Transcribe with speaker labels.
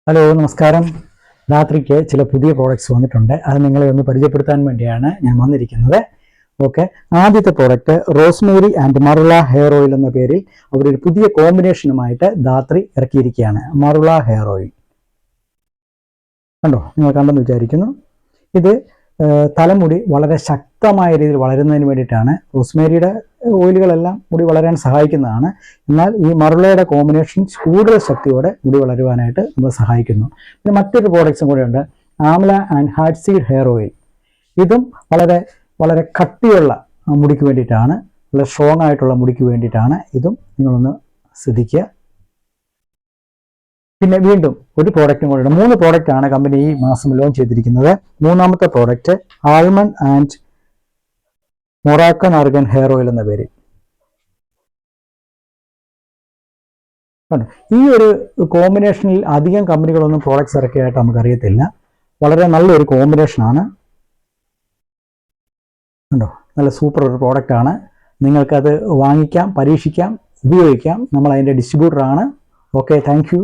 Speaker 1: Hello നമസ്കാരം. രാത്രിക്ക് ചില പുതിയ പ്രോഡക്റ്റ്സ് വന്നിട്ടുണ്ട്. അത് നിങ്ങളെ ഒന്ന് പരിചയപ്പെടുത്താൻ വേണ്ടിയാണ് ഞാൻ വന്നിരിക്കുന്നത്. ഓക്കെ, ആദ്യത്തെ പ്രോഡക്റ്റ് റോസ്മേരി ആൻഡ് മറുള ഹെയർ ഓയിൽ എന്ന പേരിൽ അവരൊരു പുതിയ കോമ്പിനേഷനുമായിട്ട് ധാത്രി ഇറക്കിയിരിക്കുകയാണ്. മറുള ഹെയർ ഓയിൽ കണ്ടോ, നിങ്ങൾ കണ്ടെന്ന് വിചാരിക്കുന്നു. ഇത് തലമുടി വളരെ ശക്തമായ രീതിയിൽ വളരുന്നതിന് വേണ്ടിയിട്ടാണ്. റോസ്മേരിയുടെ ഓയിലുകളെല്ലാം മുടി വളരാൻ സഹായിക്കുന്നതാണ്. എന്നാൽ ഈ മറുളയുടെ കോമ്പിനേഷൻ കൂടുതൽ ശക്തിയോടെ മുടി വളരുവാനായിട്ട് നമ്മൾ സഹായിക്കുന്നു. പിന്നെ മറ്റൊരു പ്രോഡക്റ്റ്സും കൂടെയുണ്ട്, amla and heart seed hair oil. ഇതും വളരെ വളരെ കട്ടിയുള്ള മുടിക്ക് വേണ്ടിയിട്ടാണ്, വളരെ സ്ട്രോങ് ആയിട്ടുള്ള മുടിക്ക് വേണ്ടിയിട്ടാണ്. ഇതും നിങ്ങളൊന്ന് ശ്രദ്ധിക്കുക. പിന്നെ വീണ്ടും ഒരു പ്രോഡക്റ്റും കൂടെ, 3 പ്രോഡക്റ്റാണ് കമ്പനി ഈ മാസം ലോഞ്ച് ചെയ്തിരിക്കുന്നത്. മൂന്നാമത്തെ product almond and Moroccan argan hair oil എന്ന പേര്. ഈ ഒരു കോമ്പിനേഷനിൽ അധികം കമ്പനികളൊന്നും പ്രോഡക്റ്റ്സ് ഇറക്കിയായിട്ട് നമുക്കറിയത്തില്ല. വളരെ നല്ലൊരു കോമ്പിനേഷനാണ്. കണ്ടോ, നല്ല സൂപ്പർ ഒരു പ്രോഡക്റ്റാണ്. നിങ്ങൾക്കത് വാങ്ങിക്കാം, പരീക്ഷിക്കാം, ഉപയോഗിക്കാം. നമ്മൾ അതിൻ്റെ ഡിസ്ട്രിബ്യൂട്ടറാണ്. Okay, thank you.